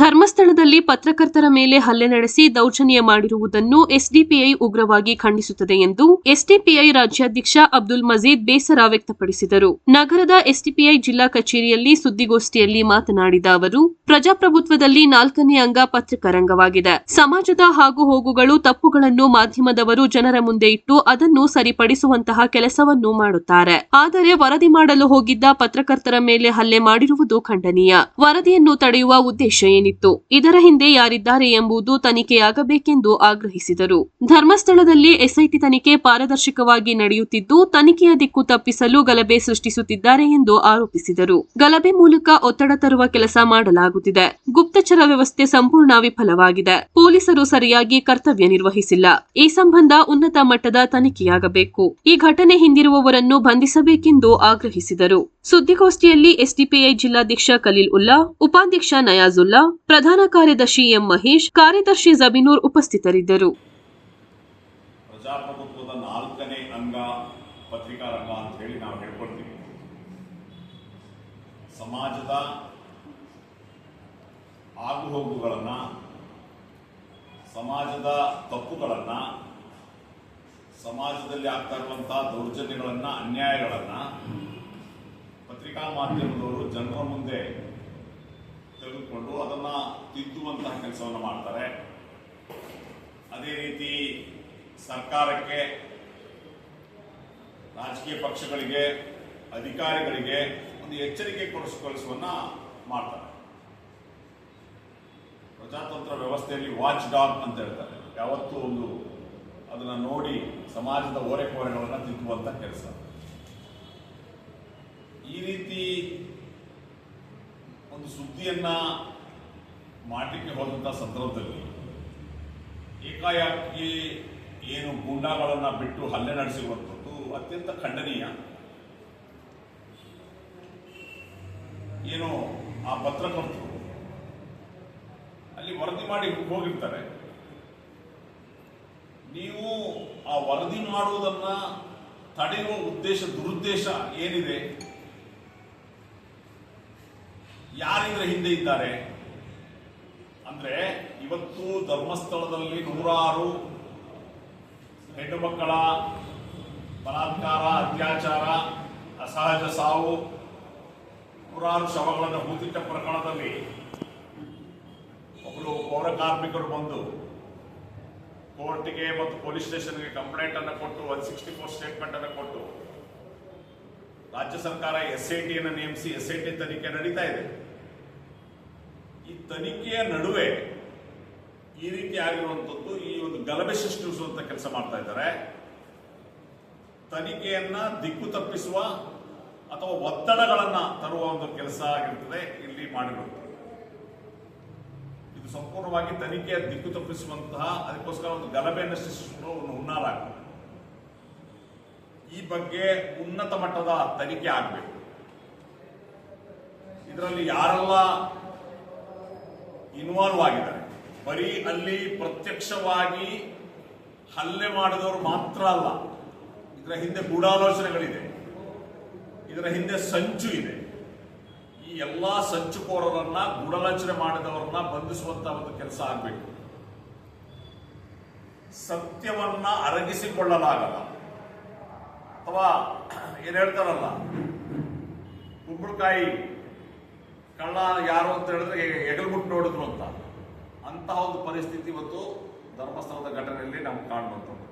ಧರ್ಮಸ್ಥಳದಲ್ಲಿ ಪತ್ರಕರ್ತರ ಮೇಲೆ ಹಲ್ಲೆ ನಡೆಸಿ ದೌರ್ಜನ್ಯ ಮಾಡಿರುವುದನ್ನು ಎಸ್ಡಿಪಿಐ ಉಗ್ರವಾಗಿ ಖಂಡಿಸುತ್ತದೆ ಎಂದು ಎಸ್ಡಿಪಿಐ ರಾಜ್ಯಾಧ್ಯಕ್ಷ ಅಬ್ದುಲ್ ಮಜೀದ್ ಬೇಸರ ವ್ಯಕ್ತಪಡಿಸಿದರು. ನಗರದ ಎಸ್ಡಿಪಿಐ ಜಿಲ್ಲಾ ಕಚೇರಿಯಲ್ಲಿ ಸುದ್ದಿಗೋಷ್ಠಿಯಲ್ಲಿ ಮಾತನಾಡಿದ ಅವರು, ಪ್ರಜಾಪ್ರಭುತ್ವದಲ್ಲಿ 4ನೇ ಅಂಗ ಪತ್ರಿಕಾರಂಗವಾಗಿದೆ. ಸಮಾಜದ ಹಾಗುಹೋಗುಗಳು, ತಪ್ಪುಗಳನ್ನು ಮಾಧ್ಯಮದವರು ಜನರ ಮುಂದೆ ಇಟ್ಟು ಅದನ್ನು ಸರಿಪಡಿಸುವಂತಹ ಕೆಲಸವನ್ನು ಮಾಡುತ್ತಾರೆ. ಆದರೆ ವರದಿ ಮಾಡಲು ಹೋಗಿದ್ದ ಪತ್ರಕರ್ತರ ಮೇಲೆ ಹಲ್ಲೆ ಮಾಡಿರುವುದು ಖಂಡನೀಯ. ವರದಿಯನ್ನು ತಡೆಯುವ ಉದ್ದೇಶ ಏನಿತ್ತು? ಇದರ ಹಿಂದೆ ಯಾರಿದ್ದಾರೆ ಎಂಬುದು ತನಿಖೆಯಾಗಬೇಕೆಂದು ಆಗ್ರಹಿಸಿದರು. ಧರ್ಮಸ್ಥಳದಲ್ಲಿ ಎಸ್ಐಟಿ ತನಿಖೆ ಪಾರದರ್ಶಕವಾಗಿ ನಡೆಯುತ್ತಿದ್ದು, ತನಿಖೆಯ ದಿಕ್ಕು ತಪ್ಪಿಸಲು ಗಲಭೆ ಸೃಷ್ಟಿಸುತ್ತಿದ್ದಾರೆ ಎಂದು ಆರೋಪಿಸಿದರು. ಗಲಭೆ ಮೂಲಕ ಒತ್ತಡ ತರುವ ಕೆಲಸ ಮಾಡಲಾಗುತ್ತಿದೆ. ಗುಪ್ತಚರ ವ್ಯವಸ್ಥೆ ಸಂಪೂರ್ಣ ವಿಫಲವಾಗಿದೆ. ಪೊಲೀಸರು ಸರಿಯಾಗಿ ಕರ್ತವ್ಯ ನಿರ್ವಹಿಸಿಲ್ಲ. ಈ ಸಂಬಂಧ ಉನ್ನತ ಮಟ್ಟದ ತನಿಖೆಯಾಗಬೇಕು. ಈ ಘಟನೆ ಹಿಂದಿರುವವರನ್ನು ಬಂಧಿಸಬೇಕೆಂದು ಆಗ್ರಹಿಸಿದರು. ಸುದ್ದಿಗೋಷ್ಠಿಯಲ್ಲಿ ಎಸ್ಡಿಪಿಐ ಜಿಲ್ಲಾಧ್ಯಕ್ಷ ಖಲೀಲ್ ಉಲ್ಲಾ, ಉಪಾಧ್ಯಕ್ಷ ನಯಾಜುಲ್ಲಾ, ಪ್ರಧಾನ ಕಾರ್ಯದರ್ಶಿ ಎಂ ಮಹೇಶ್, ಕಾರ್ಯದರ್ಶಿ ಜಬೀನೂರ್ ಉಪಸ್ಥಿತರಿದ್ದರು. ಪ್ರಜಾಪ್ರಭುತ್ವದ 4ನೇ ಅಂಗ ಪತ್ರಿಕಾರಂಗ ಅಂತ ಹೇಳಿ ನಾವು ಹೇಳ್ಕೊಳ್ತೀವಿ. ಸಮಾಜದ ಆಗುಹೋಗುಗಳನ್ನ, ಸಮಾಜದ ತಪ್ಪುಗಳನ್ನ, ಸಮಾಜದಲ್ಲಿ ಆಗ್ತಾ ಇರುವಂತಹ ದೌರ್ಜನ್ಯಗಳನ್ನ, ಅನ್ಯಾಯಗಳನ್ನ ಪತ್ರಿಕಾ ಮಾಧ್ಯಮದವರು ಜನರ ಮುಂದೆ ತೆಗೆದುಕೊಂಡು ಅದನ್ನ ತಿದ್ದುವಂತಹ ಕೆಲಸವನ್ನು ಮಾಡ್ತಾರೆ. ಅದೇ ರೀತಿ ಸರ್ಕಾರಕ್ಕೆ, ರಾಜಕೀಯ ಪಕ್ಷಗಳಿಗೆ, ಅಧಿಕಾರಿಗಳಿಗೆ ಒಂದು ಎಚ್ಚರಿಕೆ ಕೊಡಿಸುವನ್ನ ಮಾಡ್ತಾರೆ. ಪ್ರಜಾತಂತ್ರ ವ್ಯವಸ್ಥೆಯಲ್ಲಿ ವಾಚ್ ಡಾಗ್ ಅಂತ ಹೇಳ್ತಾರೆ. ಯಾವತ್ತೂ ಒಂದು ಅದನ್ನ ನೋಡಿ ಸಮಾಜದ ಓರೆಕೋರೆಗಳನ್ನು ತಿದ್ದುವಂತ ಕೆಲಸ. ಈ ರೀತಿ ಒಂದು ಸುದ್ದಿಯನ್ನ ಮಾಡಲಿಕ್ಕೆ ಹೋದಂತಹ ಸಂದರ್ಭದಲ್ಲಿ ಏಕಾಏಕಿ ಏನು ಗೂಂಡಾಗಳನ್ನ ಬಿಟ್ಟು ಹಲ್ಲೆ ನಡೆಸಿರುವಂಥದ್ದು ಅತ್ಯಂತ ಖಂಡನೀಯ. ಏನು ಆ ಪತ್ರಕರ್ತರು ಅಲ್ಲಿ ವರದಿ ಮಾಡಿ ಹೋಗಿರ್ತಾರೆ. ನೀವು ಆ ವರದಿ ಮಾಡುವುದನ್ನ ತಡೆಯುವ ದುರುದ್ದೇಶ ಏನಿದೆ? ಯಾರಿದ್ರ ಹಿಂದೆ ಇದ್ದಾರೆ ಅಂದ್ರೆ, ಇವತ್ತು ಧರ್ಮಸ್ಥಳದಲ್ಲಿ ನೂರಾರು ಹೆಣ್ಣು ಮಕ್ಕಳ ಬಲಾತ್ಕಾರ, ಅತ್ಯಾಚಾರ, ಅಸಹಜ ಸಾವು, ನೂರಾರು ಶವಗಳನ್ನು ಹೂತಿಟ್ಟ ಪ್ರಕರಣದಲ್ಲಿ ಒಬ್ಬರು ಪೌರ ಕಾರ್ಮಿಕರು ಬಂದು ಕೋರ್ಟ್ಗೆ ಮತ್ತು ಪೊಲೀಸ್ ಸ್ಟೇಷನ್ಗೆ ಕಂಪ್ಲೇಂಟ್ ಅನ್ನು ಕೊಟ್ಟು 164 ಸ್ಟೇಟ್ಮೆಂಟ್ ಅನ್ನು ಕೊಟ್ಟು ರಾಜ್ಯ ಸರ್ಕಾರ ಎಸ್ಐಟಿಯನ್ನು ನೇಮಿಸಿ ಎಸ್ಐಟಿ ತನಿಖೆ ನಡೀತಾ ಇದೆ. ಈ ತನಿಖೆಯ ನಡುವೆ ಈ ರೀತಿ ಆಗಿರುವಂಥದ್ದು ಈ ಒಂದು ಗಲಭೆ ಸೃಷ್ಟಿಸುವಂತ ಕೆಲಸ ಮಾಡ್ತಾ ಇದ್ದಾರೆ. ತನಿಖೆಯನ್ನ ದಿಕ್ಕು ತಪ್ಪಿಸುವ ಅಥವಾ ಒತ್ತಡಗಳನ್ನ ತರುವ ಒಂದು ಕೆಲಸ ಆಗಿರ್ತದೆ ಇಲ್ಲಿ ಮಾಡಿರುವಂಥದ್ದು. ಇದು ಸಂಪೂರ್ಣವಾಗಿ ತನಿಖೆಯ ದಿಕ್ಕು ತಪ್ಪಿಸುವಂತಹ, ಅದಕ್ಕೋಸ್ಕರ ಒಂದು ಗಲಭೆಯನ್ನು ಸೃಷ್ಟಿಸುವ ಒಂದು ಹುನ್ನಾರ ಆಗ್ತದೆ. ಈ ಬಗ್ಗೆ ಉನ್ನತ ಮಟ್ಟದ ತನಿಖೆ ಆಗಬೇಕು. ಇದರಲ್ಲಿ ಯಾರೆಲ್ಲ ಇನ್ವಾಲ್ವ್ ಆಗಿದ್ದಾರೆ, ಬರೀ ಅಲ್ಲಿ ಪ್ರತ್ಯಕ್ಷವಾಗಿ ಹಲ್ಲೆ ಮಾಡಿದವರು ಮಾತ್ರ ಅಲ್ಲ, ಇದರ ಹಿಂದೆ ಗೂಢಾಲೋಚನೆಗಳಿದೆ, ಇದರ ಹಿಂದೆ ಸಂಚು ಇದೆ. ಈ ಎಲ್ಲಾ ಸಂಚುಕೋರರನ್ನ, ಗೂಢಾಲೋಚನೆ ಮಾಡಿದವರನ್ನ ಬಂಧಿಸುವಂತಹ ಒಂದು ಕೆಲಸ ಆಗಬೇಕು. ಸತ್ಯವನ್ನ ಅರಗಿಸಿಕೊಳ್ಳಲಾಗಲ್ಲ. ಅಥವಾ ಏನ್ ಹೇಳ್ತಾರಲ್ಲ, ಕುಂಬಳಕಾಯಿ ಕಳ್ಳ ಯಾರು ಅಂತ ಹೇಳಿದ್ರೆ ಎಗಲ್ಬಿಟ್ಟು ನೋಡಿದ್ರು ಅಂತಹ ಒಂದು ಪರಿಸ್ಥಿತಿ ಇವತ್ತು ಧರ್ಮಸ್ಥಳದ ಘಟನೆಯಲ್ಲಿ ನಮ್ಗೆ ಕಾಣುವಂಥದ್ದು.